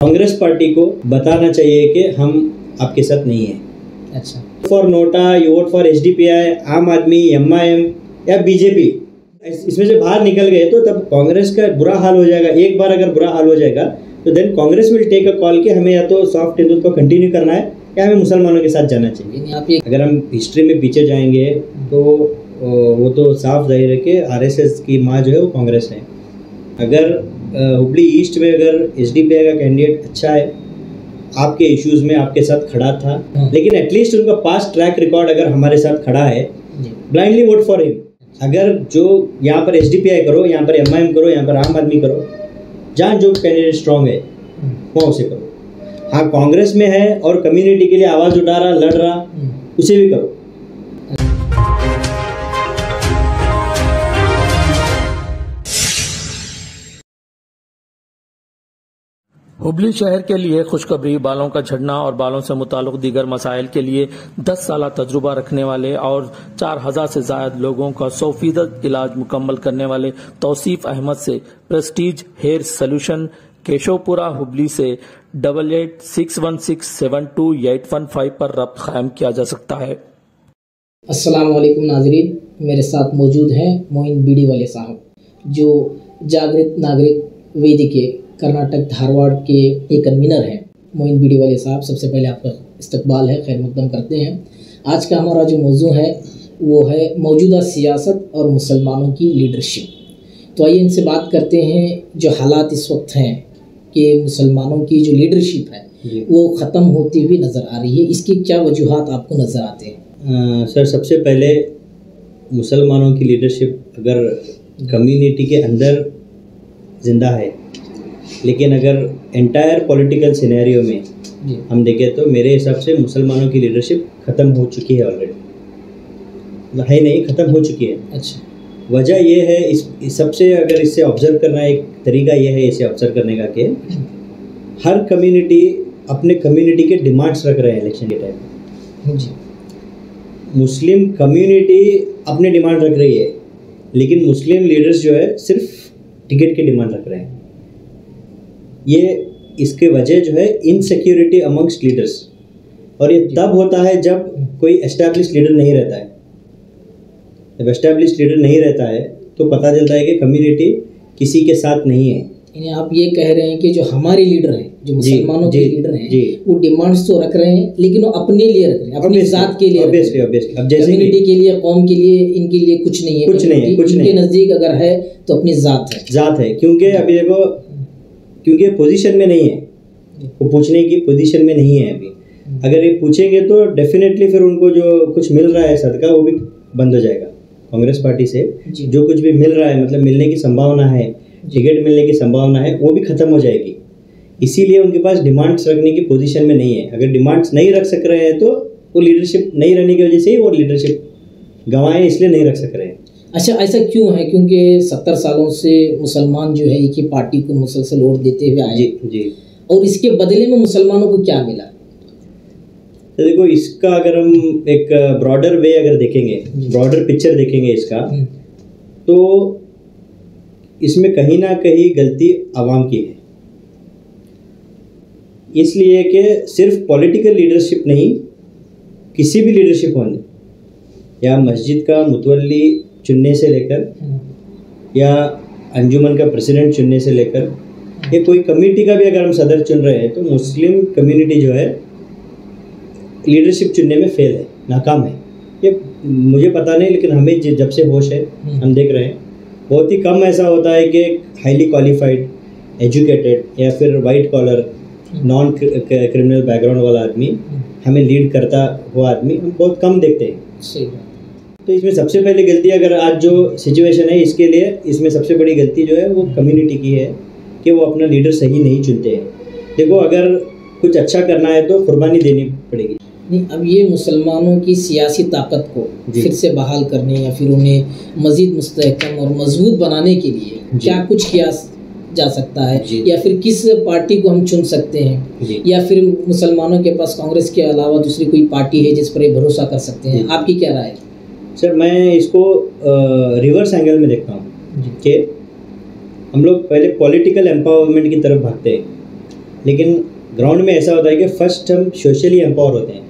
Congress party को बताना चाहिए कि हम आपके साथ नहीं हैं। अच्छा, for NOTA, you vote for SDPI, Aam Aadmi, MIM या बीजेपी, इसमें से बाहर निकल गए तो तब कांग्रेस का बुरा हाल हो जाएगा। एक बार अगर बुरा हाल हो जाएगा तो then Congress will take a call कि हमें या तो सॉफ्ट हिंदुत्व को कंटिन्यू करना है या हमें मुसलमानों के साथ जाना चाहिए। अगर हम हिस्ट्री में पीछे जाएंगे तो वो तो साफ जाहिर है कि आरएसएस की माँ जो है वो कांग्रेस है। अगर हुबली ईस्ट में अगर एसडीपीआई का कैंडिडेट अच्छा है, आपके इश्यूज में आपके साथ खड़ा था, लेकिन एटलीस्ट उनका पास्ट ट्रैक रिकॉर्ड अगर हमारे साथ खड़ा है, ब्लाइंडली वोट फॉर हिम। अगर जो यहाँ पर एसडीपीआई करो, यहाँ पर एमआईएम करो, यहाँ पर आम आदमी करो, जहाँ जो कैंडिडेट स्ट्रांग है वहाँ उसे करो। हाँ, कांग्रेस में है और कम्युनिटी के लिए आवाज़ उठा रहा, लड़ रहा, उसे भी करो। हुबली शहर के लिए खुशखबरी, बालों का झड़ना और बालों से मुताल्लिक दीगर मसाइल के लिए 10 साल तजुर्बा रखने वाले और 4000 से ज्यादा लोगों का 100% इलाज मुकम्मल करने वाले तौसीफ अहमद से प्रेस्टीज हेयर सोल्यूशन केशवपुरा हुबली से 8861672815 पर रब्त कायम किया जा सकता है। अस्सलाम वालेकुम नाजरीन, मेरे साथ मौजूद हैं मोइन बीडी वाले साहब, जो जागृत नागरिक वेदी के कर्नाटक धारवाड़ के एक कन्वीनर हैं। मोइन बीडी वाले साहब, सबसे पहले आपका इस्तकबाल है, खैर मकदम करते हैं। आज का हमारा जो मौजू है वो है मौजूदा सियासत और मुसलमानों की लीडरशिप। तो आइए इनसे बात करते हैं, जो हालात इस वक्त हैं कि मुसलमानों की जो लीडरशिप है वो ख़त्म होती हुई नज़र आ रही है, इसकी क्या वजूहात आपको नज़र आते हैं? सर, सबसे पहले मुसलमानों की लीडरशिप अगर कम्युनिटी के अंदर ज़िंदा है, लेकिन अगर एंटायर पॉलिटिकल सिनेरियो में हम देखें तो मेरे हिसाब से मुसलमानों की लीडरशिप ख़त्म हो चुकी है ऑलरेडी। है नहीं, ख़त्म हो चुकी है। अच्छा, वजह ये है, इस सबसे अगर इससे ऑब्ज़र्व करना, एक तरीका ये है इसे ऑब्ज़र्व करने का कि हर कम्युनिटी अपने कम्युनिटी के डिमांड्स रख रहे हैं इलेक्शन के टाइम। जी, मुस्लिम कम्युनिटी अपने डिमांड रख रही है, लेकिन मुस्लिम लीडर्स जो है सिर्फ टिकट की डिमांड रख रहे हैं। ये इसके वजह जो है इनसिक्योरिटी अमंगस्ट लीडर्स, और ये तब होता है जब कोई एस्टैब्लिश लीडर नहीं रहता है। जब एस्टैब्लिश लीडर नहीं रहता है तो पता चलता है कि कम्युनिटी किसी के साथ नहीं है। यानी आप ये कह रहे हैं कि जो हमारे लीडर हैं, जो मुसलमानों के लीडर हैं, वो डिमांड्स तो रख रहे हैं, लेकिन वो अपने लिए रख रहे हैं, अपनी जात के लिए, ऑब्वियसली। अब जैसे कम्युनिटी के लिए, कौम के लिए, इनके लिए कुछ नहीं है, इनके नज़दीक अगर है तो अपनी जात है। क्योंकि अभी देखो, क्योंकि पोजीशन में नहीं है, वो पूछने की पोजीशन में नहीं है अभी। अगर ये पूछेंगे तो डेफिनेटली फिर उनको जो कुछ मिल रहा है सदका वो भी बंद हो जाएगा। कांग्रेस पार्टी से जो कुछ भी मिल रहा है, मतलब मिलने की संभावना है, टिकट मिलने की संभावना है, वो भी खत्म हो जाएगी। इसीलिए उनके पास डिमांड्स रखने की पोजीशन में नहीं है। अगर डिमांड्स नहीं रख सक रहे हैं तो वो लीडरशिप नहीं रहने की वजह से ही वो लीडरशिप गंवाए, इसलिए नहीं रख सक रहे हैं। अच्छा, ऐसा क्यों है? क्योंकि 70 सालों से मुसलमान जो है एक ही पार्टी को मुसलसल वोट देते हुए आए। जी। और इसके बदले में मुसलमानों को क्या मिला? तो देखो, इसका अगर हम एक ब्रॉडर वे अगर देखेंगे, ब्रॉडर पिक्चर देखेंगे इसका, तो इसमें कहीं ना कहीं गलती आवाम की है। इसलिए कि सिर्फ पॉलिटिकल लीडरशिप नहीं, किसी भी लीडरशिप होने, या मस्जिद का मुतवल्ली चुनने से लेकर, या अंजुमन का प्रेसिडेंट चुनने से लेकर, या कोई कमेटी का भी अगर हम सदर चुन रहे हैं, तो मुस्लिम कम्युनिटी जो है लीडरशिप चुनने में फेल है, नाकाम है। ये मुझे पता नहीं, लेकिन हमें जब से होश है हम देख रहे हैं बहुत ही कम ऐसा होता है कि हाईली क्वालिफाइड, एजुकेटेड या फिर white collar, non criminal background वाला आदमी हमें लीड करता हुआ आदमी हम बहुत कम देखते हैं। सही। तो इसमें सबसे पहले गलती, अगर आज जो सिचुएशन है इसके लिए, इसमें सबसे बड़ी गलती जो है वो कम्युनिटी की है कि वो अपना लीडर सही नहीं चुनते हैं। देखो, अगर कुछ अच्छा करना है तो कुर्बानी देनी पड़ेगी। नहीं, अब ये मुसलमानों की सियासी ताकत को फिर से बहाल करने या फिर उन्हें मज़ीद मुस्तहकम और मजबूत बनाने के लिए क्या कुछ किया जा सकता है, या फिर किस पार्टी को हम चुन सकते हैं, या फिर मुसलमानों के पास कांग्रेस के अलावा दूसरी कोई पार्टी है जिस पर ये भरोसा कर सकते हैं? आपकी क्या राय है? सर, मैं इसको रिवर्स एंगल में देखता हूँ कि हम लोग पहले पॉलिटिकल एम्पावरमेंट की तरफ भागते हैं लेकिन ग्राउंड में ऐसा होता है कि फर्स्ट हम सोशली एम्पावर होते हैं।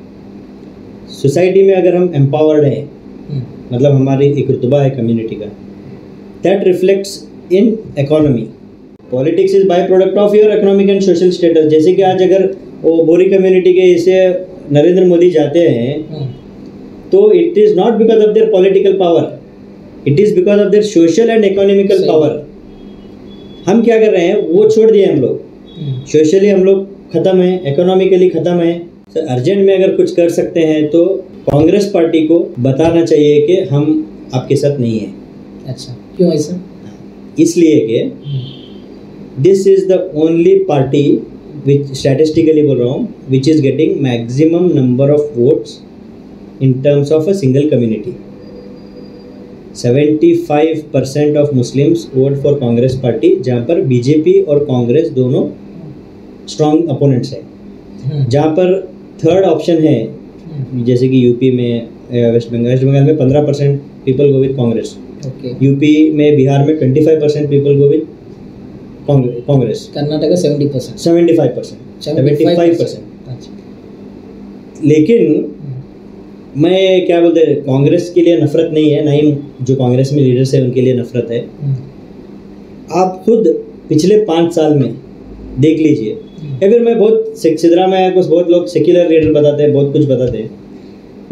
सोसाइटी में अगर हम एम्पावर्ड हैं, मतलब हमारी एक रुतबा है कम्युनिटी का, that reflects in economy. Politics is by product of your economic and social status. जैसे कि आज अगर वो बोरी कम्युनिटी के इसे नरेंद्र मोदी जाते हैं तो it is not because of their political power, it is because of their social and economical power. हम क्या कर रहे हैं वो छोड़ दिए हम लोग, सोशली हम लोग ख़त्म है, इकोनॉमिकली ख़त्म है। सर अर्जेंट में अगर कुछ कर सकते हैं तो कांग्रेस पार्टी को बताना चाहिए कि हम आपके साथ नहीं हैं। अच्छा, क्यों ऐसा? इसलिए कि this is the only party which statistically बोल रहा हूँ which is getting maximum number of votes in terms of a single community. 75% of Muslims vote for Congress party, जहाँ पर बीजेपी और कांग्रेस दोनों स्ट्रॉन्ग अपोनेंट्स हैं। जहाँ पर थर्ड ऑप्शन है जैसे कि यूपी में, वेस्ट बंगाल में 15% people go with Congress, UP में, बिहार में 25% people go with Congress, Karnataka 75%। 75%। लेकिन मैं क्या बोलते हैं, कांग्रेस के लिए नफरत नहीं है, ना ही जो कांग्रेस में लीडर्स है उनके लिए नफरत है। आप खुद पिछले 5 साल में देख लीजिए, या फिर मैं बहुत सिद्धरामैया को बहुत लोग सेक्युलर लीडर बताते हैं, बहुत कुछ बताते हैं,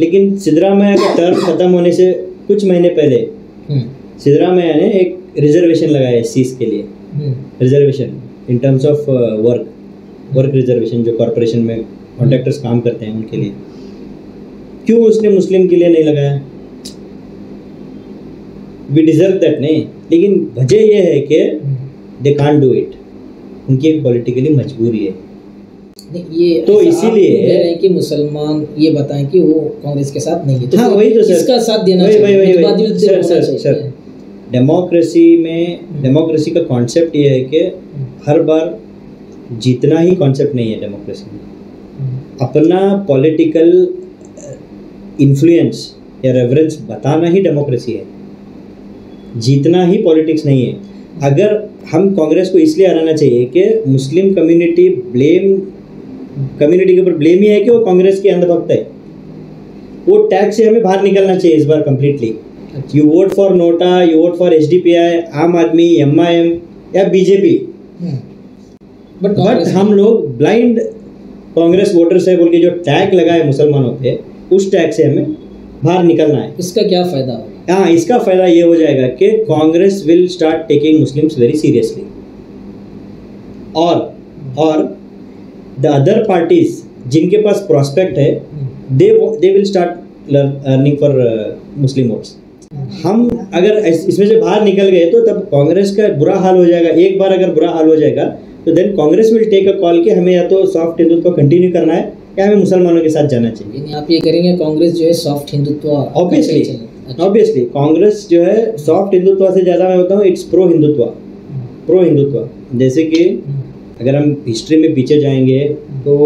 लेकिन सिद्धरामैया का टर्म खत्म होने से कुछ महीने पहले सिद्धरामैया ने एक रिजर्वेशन लगाया एससीज के लिए, reservation in terms of work reservation, जो कॉरपोरेशन में कॉन्ट्रैक्टर्स काम करते हैं उनके लिए। क्यों उसने मुस्लिम के लिए नहीं लगाया? वी डिजर्व दैट नहीं, लेकिन वजह यह है कि दे कांट डू इट, उनकी एक पॉलिटिकली मजबूरी है। ये तो इसीलिए कह रहे हैं कि मुसलमान ये बताएं कि वो कांग्रेस के साथ नहीं है, तो हाँ वही तो सर, इसका साथ देना चाहिए। सर डेमोक्रेसी में, डेमोक्रेसी का कॉन्सेप्ट ये है कि हर बार जीतना ही कॉन्सेप्ट नहीं है। डेमोक्रेसी में अपना पॉलिटिकल इन्फ्लुएंस या रेफरेंस बताना ही डेमोक्रेसी है, जीतना ही पॉलिटिक्स नहीं है। अगर हम कांग्रेस को इसलिए हराना चाहिए कि मुस्लिम कम्युनिटी के ऊपर ब्लेम ही है कि वो कांग्रेस के अंधभक्त है। वो टैग से हमें बाहर निकलना चाहिए इस बार completely. You vote for NOTA, you vote for SDPI, Aam Aadmi, MIM या बीजेपी, बट हम लोग ब्लाइंड कांग्रेस वोटर्स है बोल के जो टैग लगा है मुसलमानों पे, उस टैग से हमें बाहर निकलना है। इसका क्या फ़ायदा होगा? हाँ, इसका फ़ायदा ये हो जाएगा कि Congress will start taking Muslims very seriously, और द अदर पार्टीज जिनके पास प्रॉस्पेक्ट है they will start earning for Muslim votes. हम अगर इसमें से बाहर निकल गए तो तब कांग्रेस का बुरा हाल हो जाएगा। एक बार अगर बुरा हाल हो जाएगा तो then Congress will take a call कि हमें या तो सॉफ्ट हिंदुत्व को कंटिन्यू करना है या हमें मुसलमानों के साथ जाना चाहिए। यानी आप ये करेंगे कांग्रेस जो है सॉफ्ट हिंदुत्व, ऑब्वियसली कांग्रेस जो है सॉफ्ट हिंदुत्व से ज़्यादा मैं बताऊँ इट्स प्रो हिंदुत्व। जैसे कि अगर हम हिस्ट्री में पीछे जाएंगे तो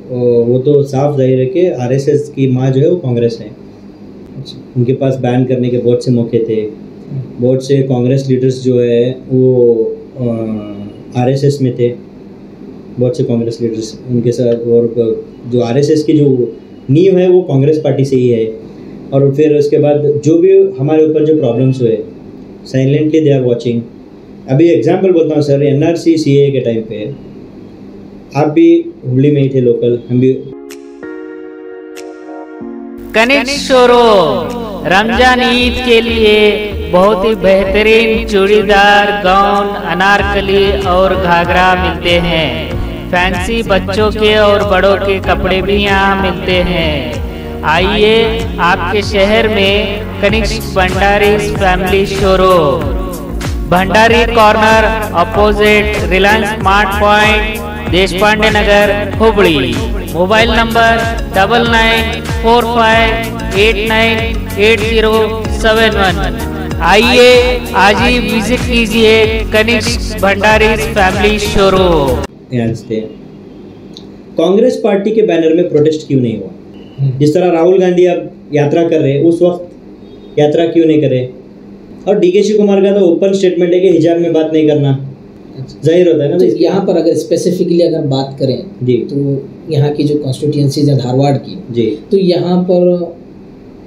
वो तो साफ जाहिर है कि आरएसएस की माँ जो है वो कांग्रेस है। उनके पास बैन करने के बहुत से मौके थे, बहुत से कांग्रेस लीडर्स जो है वो आरएसएस में थे, बहुत से कांग्रेस लीडर्स उनके साथ, और जो आरएसएस की जो नींव है वो कांग्रेस पार्टी से ही है। और फिर उसके बाद जो भी हमारे ऊपर जो प्रॉब्लम्स हुए साइलेंटली दे आर वॉचिंग। अभी एग्जांपल बोलता हूँ सर, एनआरसी सीए के टाइम पे आप भी हुबली में ही थे लोकल, हम भी। कनिष्क शोरूम रमजान ईद के लिए बहुत ही बेहतरीन चूड़ीदार, गाउन, अनारकली और घाघरा मिलते हैं। फैंसी बच्चों के और बड़ों के कपड़े भी यहाँ मिलते हैं। आइए आपके शहर में Kanishka Bhandari family showroom, Bhandari corner opposite Reliance smart point, Deshpande Nagar, Hubli. Mobile number 9945898071। आइए आज ही विजिट कीजिए Kanishka Bhandari family showroom. Congress party के बैनर में प्रोटेस्ट क्यों नहीं हुआ? जिस तरह राहुल गांधी अब यात्रा कर रहे हैं, उस वक्त यात्रा क्यों नहीं करे? और डीके शिव कुमार का तो ओपन स्टेटमेंट है कि हिजाब में बात नहीं करना। जाहिर होता है ना। तो यहाँ पर अगर स्पेसिफिकली अगर बात करें जी, तो यहाँ की जो कॉन्स्टिट्यूंसीज है धारवाड़ की जी, तो यहाँ पर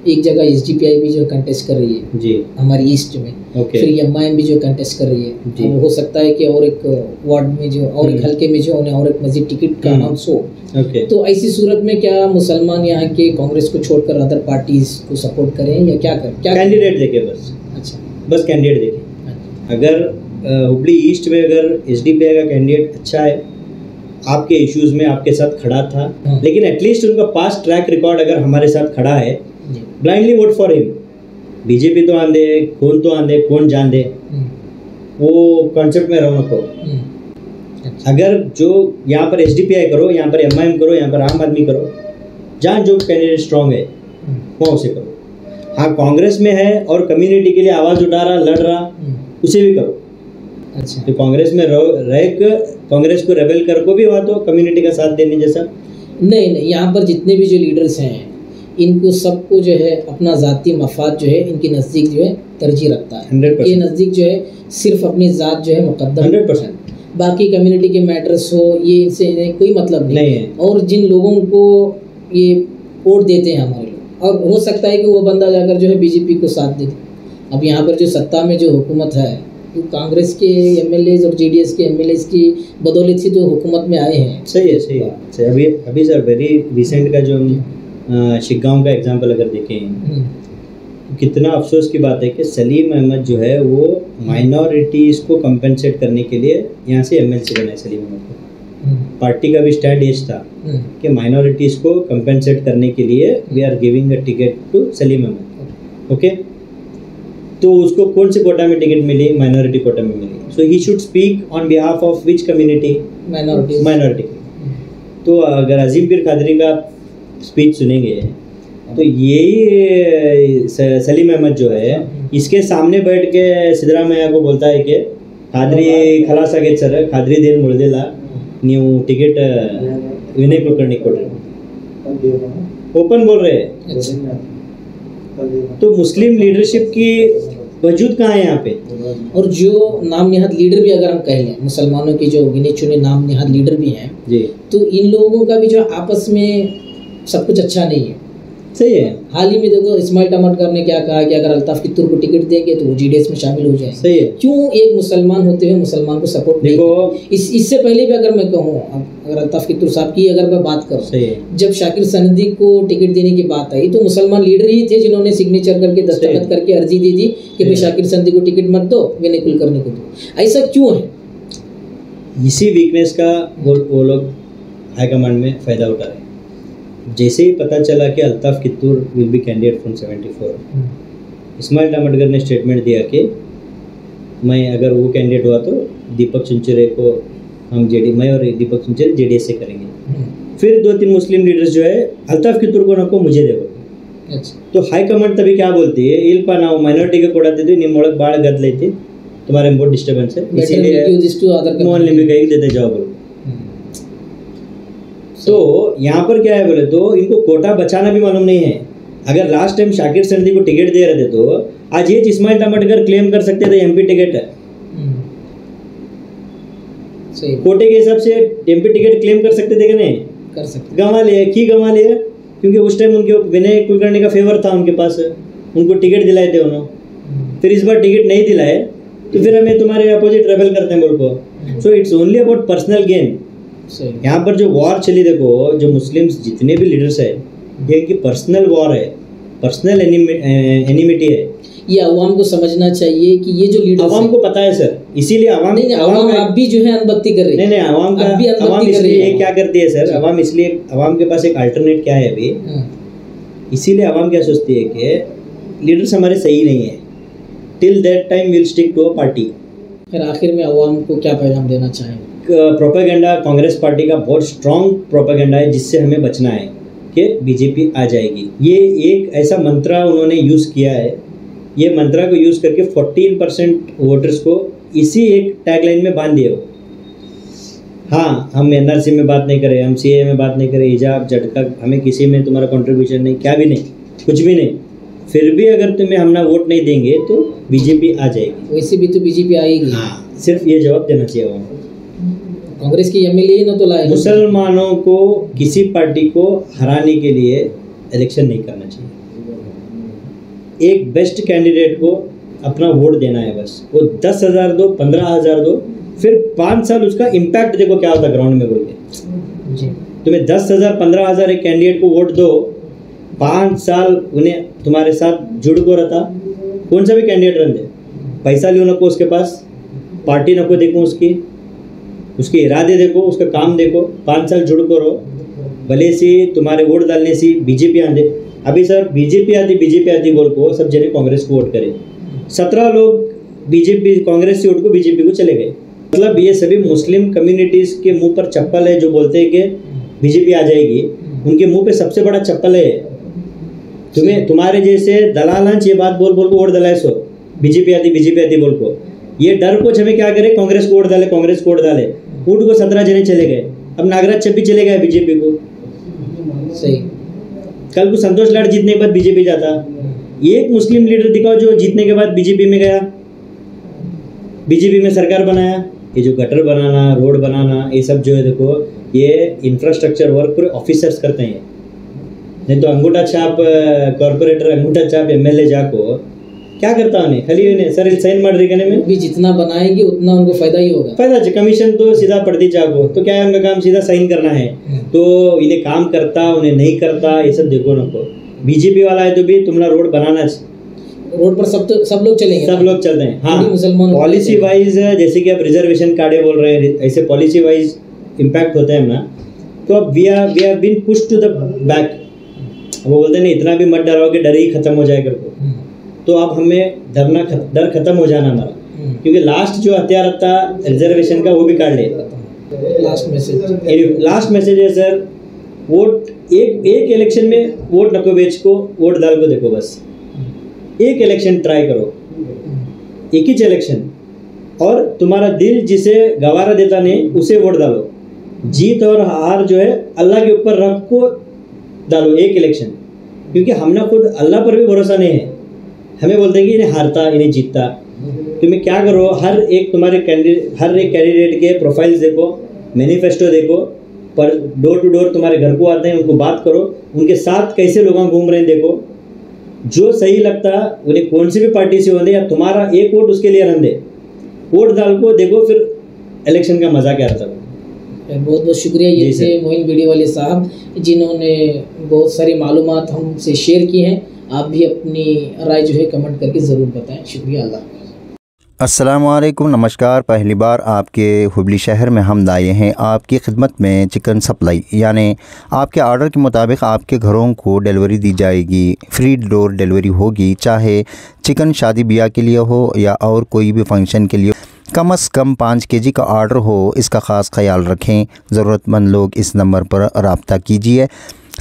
एक जगह एसडीपीआई भी जो कंटेस्ट कर रही है जी, हमारी ईस्ट में, ओके, फिर एमआईएम भी जो कंटेस्ट कर रही है। जी। अब हो सकता है कि और एक वार्ड में जो और एक हल्के में जो उन्हें और एक मजीद टिकट का अनाउंस हो। ओके। तो ऐसी सूरत में क्या मुसलमान यहाँ के कांग्रेस को छोड़कर अदर पार्टीज को सपोर्ट करें या क्या कैंडिडेट देखे बस, अच्छा, बस कैंडिडेट देखे। अगर हुबली ईस्ट में अगर एसडीपीआई का कैंडिडेट अच्छा है, आपके इश्यूज में आपके साथ खड़ा था, लेकिन एटलीस्ट उनका पास्ट ट्रैक रिकॉर्ड अगर हमारे साथ खड़ा है, blindly vote for him. BJP तो आंदे, कौन तो आंदे, कौन जान दे, वो कॉन्सेप्ट में रहो नको। अगर जो यहाँ पर एसडीपीआई करो, यहाँ पर एमआईएम करो, यहाँ पर आम आदमी करो, जहाँ जो कैंडिडेट स्ट्रांग है वहाँ उसे करो। हाँ, कांग्रेस में है और कम्युनिटी के लिए आवाज़ उठा रहा, लड़ रहा, उसे भी करो। अच्छा, तो कांग्रेस में रह कांग्रेस को रेबेल कर को भी हुआ तो कम्युनिटी का साथ देने जैसा नहीं। यहाँ पर जितने भी जो लीडर्स हैं इनको सबको जो है अपना ज़ाती मफाद जो है इनके नज़दीक जो है तरजीह रखता है। 100%। ये नज़दीक जो है सिर्फ अपनी ज़ात जो है मुकद्दम, 100%। बाकी कम्युनिटी के मैटर्स हो ये इनसे इन्हें कोई मतलब नहीं है। और जिन लोगों को ये वोट देते हैं हमारे लोग, और हो सकता है कि वो बंदा जाकर जो है बीजेपी को साथ दे। अब यहाँ पर जो सत्ता में जो हुकूमत है तो कांग्रेस के एमएलएज और जेडीएस के एमएलएज की बदौलत से जो हुकूमत में आए हैं। सही है, सही है। अभी सर वेरी रिसेंट का जो हम शिगांव का एग्जांपल अगर देखें, कितना अफसोस की बात है कि सलीम अहमद जो है वो माइनॉरिटीज़ को कंपेंसेट करने के लिए यहाँ से एमएलसी बनाए। सलीम अहमद को पार्टी का भी स्टैंड ये था कि माइनॉरिटीज़ को कंपेंसेट करने के लिए we are giving a ticket to Salim Ahmed. Okay, तो उसको कौन से कोटा में टिकट मिली? माइनॉरिटी कोटा में मिली। So he should speak on behalf of which community? Minority. तो अगर अजीम पीर कादरी का स्पीच सुनेंगे तो यही सलीम अहमद जो है इसके सामने बैठ के सिद्धरामैया को बोलता है कि खादरी खलास आगे सर खादरी देन मुड़देला new ticket Vinay Kulkarni quota open बोल रहे हैं। तो मुस्लिम लीडरशिप की वजूद कहाँ है यहाँ पे? और जो नाम निहाद लीडर भी अगर हम कह लें, मुसलमानों के जो गिने चुने नाम निहाद लीडर भी हैं जी, तो इन लोगों का भी जो आपस में सब कुछ अच्छा नहीं है। सही है। हाल ही में देखो इस्माइल टमाटकर ने क्या कहा कि अगर अल्ताफ कित्तूर को टिकट देंगे तो वो जीडीएस में शामिल हो जाए। सही है। क्यों एक मुसलमान होते हुए मुसलमान को सपोर्ट नहीं? देखो इससे पहले भी अगर मैं कहूँ, अगर अल्ताफ कित्तूर साहब की अगर मैं बात करूँ, सही है, जब शाकिर सनदी को टिकट देने की बात आई तो मुसलमान लीडर ही थे जिन्होंने सिग्नेचर करके दस्तखत करके अर्जी दे दी कि भाई शाकिर सनदी को टिकट मत दो, विनय कुलकर्णी को दो। ऐसा क्यों है? इसी वीकनेस का वो लोग हाईकमांड में फ़ायदा उठा रहे हैं। जैसे ही पता चला कि Altaf Kittur will be candidate from 74, Ismail Tamatkar ने स्टेटमेंट दिया कि मैं अगर वो कैंडिडेट हुआ तो दीपक चुनचुरे को हम मैं और दीपक चुनचुरे जेडीएस से करेंगे। फिर 2-3 मुस्लिम लीडर्स जो है अल्ताफ कित्तूर को नको मुझे देखो। अच्छा, तो हाई कमांड तभी क्या बोलती है, इल्पा ना माइनॉरिटी के कोड़ाते थे निम्मोड़क बाढ़ गद लेते, तुम्हारे बहुत डिस्टर्बेंस है, इसीलिए मोहन लिम्बी कहीं देते जाओ बोलो। तो यहाँ पर क्या है बोले तो इनको कोटा बचाना भी मालूम नहीं है। अगर लास्ट टाइम शाकिर सनदी को टिकट दे रहे थे तो आज ये इस्माइल टमाटकर क्लेम कर सकते थे एमपी टिकट है। कोटे के हिसाब से एमपी टिकट क्लेम कर सकते थे कि नहीं? कर सकते। गंवा लिए क्योंकि उस टाइम उनके विनय कुलकर्णी का फेवर था उनके पास, उनको टिकट दिलाए थे उन्होंने। फिर इस बार टिकट नहीं दिलाए तो फिर हमें तुम्हारे अपोजिट रेबेल करते हैं बोल को। So it's only about personal gain. यहाँ पर जो वॉर चली, देखो जो मुस्लिम्स जितने भी लीडर्स है ये इनकी पर्सनल वॉर है, पर्सनल एनिमिटी है। ये अवाम को समझना चाहिए कि ये जो लीडर, अवाम को पता है सर, इसीलिए अवाम अवाम अब भी जो है अनबख्ती कर रही है। नहीं अवाम इसलिए क्या करती है सर, अवाम इसलिए अवाम के पास एक अल्टरनेट क्या है अभी, इसीलिए अवाम क्या सोचती है कि लीडर्स हमारे सही नहीं है, till that time will stick to a party. फिर आखिर में अवाम को क्या पैगाम देना चाहेंगे? प्रोपेगेंडा कांग्रेस पार्टी का बहुत स्ट्रॉन्ग प्रोपेगेंडा है जिससे हमें बचना है कि बीजेपी आ जाएगी। ये एक ऐसा मंत्रा उन्होंने यूज़ किया है, ये मंत्रा को यूज़ करके 14% वोटर्स को इसी एक टैगलाइन में बांध दिए हो। हाँ, हम एनआरसी में बात नहीं करें, हम सीए में बात नहीं करें, हिजाब झटका, हमें किसी में तुम्हारा कंट्रीब्यूशन नहीं, क्या भी नहीं, कुछ भी नहीं। फिर भी अगर तुम्हें हम ना वोट नहीं देंगे तो बीजेपी आ जाएगी। वैसे भी तो बीजेपी आएगी। हाँ, सिर्फ ये जवाब देना चाहिए वहाँ। कांग्रेस की एमएलए ही ना तो लाए। मुसलमानों को किसी पार्टी को हराने के लिए इलेक्शन नहीं करना चाहिए। एक बेस्ट कैंडिडेट को अपना वोट देना है बस। वो 10,000 दो, 15,000 दो, फिर 5 साल उसका इम्पैक्ट देखो क्या होता ग्राउंड में बोल के। तुम्हें 10,000 15,000 एक कैंडिडेट को वोट दो, 5 साल उन्हें तुम्हारे साथ जुड़ को रहता। कौन सा भी कैंडिडेट रन दे, पैसा लियो नको उसके पास, पार्टी नको देखो उसके इरादे देखो, उसका काम देखो, 5 साल जुड़ को रहो। भले से तुम्हारे वोट डालने से बीजेपी आंदे। अभी सर बीजेपी आती बोल को सब जने कांग्रेस को वोट करे। 17 लोग बीजेपी कांग्रेस से वोट को बीजेपी को चले गए। मतलब ये सभी मुस्लिम कम्युनिटीज़ के मुंह पर चप्पल है जो बोलते हैं कि बीजेपी आ जाएगी। उनके मुंह पे सबसे बड़ा चप्पल है। तुम्हारे जैसे दलालांच ये बात बोल को वोट दलाए सो बीजेपी आती बोल को। ये डर को हमें क्या करे, कांग्रेस को वोट डाले। वोट को 17 जने चले गए। अब नागराज छब्बी चले गए बीजेपी को। सही। कल को संतोष लाड जीतने के बाद बीजेपी जाता। एक मुस्लिम लीडर दिखाओ जो जीतने के बाद बीजेपी में गया, बीजेपी में सरकार बनाया। ये जो गटर बनाना, रोड बनाना, ये सब जो है देखो ये इंफ्रास्ट्रक्चर वर्क पूरे ऑफिसर्स करते हैं। नहीं तो अंगूठा छाप कॉर्पोरेटर, अंगूठा छाप एमएलए जाको क्या करता उन्हें खाली उन्हें सर साइन मार देने में भी जितना बनाएंगे उतना उनको फायदा ही होगा। फायदा कमीशन तो सीधा पड़ती जाको। तो क्या है उनका काम सीधा साइन करना है। तो इन्हें काम करता उन्हें नहीं करता ये सब देखो नको। बीजेपी वाला है तो भी तुमने रोड बनाना, रोड पर सब लोग चलेंगे, सब लोग चलते हैं। हाँ, मुसलमान पॉलिसी वाइज जैसे कि आप रिजर्वेशन कार्डे बोल रहे हैं, ऐसे पॉलिसी वाइज इम्पैक्ट होता है ना। तो अब we are been push to the back. वो बोलते हैं ना इतना भी मत डराओ कि डर ही खत्म हो जाए करके। तो अब हमें डर खत्म हो जाना हमारा, क्योंकि लास्ट जो हथियार था रिजर्वेशन का वो भी काट ले। लास्ट मैसेज है सर, वोट एक इलेक्शन में वोट नको बेच को, वोट डाल को देखो बस। एक इलेक्शन ट्राई करो, एक ही इलेक्शन, और तुम्हारा दिल जिसे गवारा देता नहीं उसे वोट डालो। जीत और हार जो है अल्लाह के ऊपर रख को डालो एक इलेक्शन। क्योंकि हमने खुद अल्लाह पर भी भरोसा नहीं है। हमें बोलते हैं कि इन्हें हारता इन्हें जीतता। तुम्हें क्या करो, हर एक कैंडिडेट के प्रोफाइल्स देखो, मैनिफेस्टो देखो, पर डोर टू डोर तुम्हारे घर को आते हैं, उनको बात करो, उनके साथ कैसे लोग घूम रहे हैं देखो। जो सही लगता उन्हें कौन सी भी पार्टी से होने, या तुम्हारा एक वोट उसके लिए रन दे, वोट डाल को देखो, फिर इलेक्शन का मजा क्या रहता है। बहुत बहुत शुक्रिया ये थे मोइन बीडी वाले साहब, जिन्होंने बहुत सारी मालूमात हमसे शेयर की हैं। आप भी अपनी राय जो है कमेंट करके ज़रूर बताएं। शुक्रिया। अल्लाह। अस्सलाम वालेकुम, नमस्कार। पहली बार आपके हुबली शहर में हम लाए हैं आपकी खिदमत में चिकन सप्लाई, यानी आपके ऑर्डर के मुताबिक आपके घरों को डिलीवरी दी जाएगी। फ्री डोर डिलीवरी होगी, चाहे चिकन शादी ब्याह के लिए हो या और कोई भी फंक्शन के लिए। कम से कम 5 kg का ऑर्डर हो, इसका ख़ास ख्याल रखें। ज़रूरतमंद लोग इस नंबर पर रब्ता कीजिए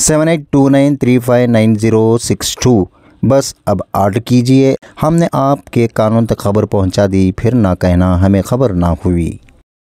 7829359062। बस अब ऑर्डर कीजिए। हमने आपके कानून तक खबर पहुंचा दी, फिर ना कहना हमें खबर ना हुई।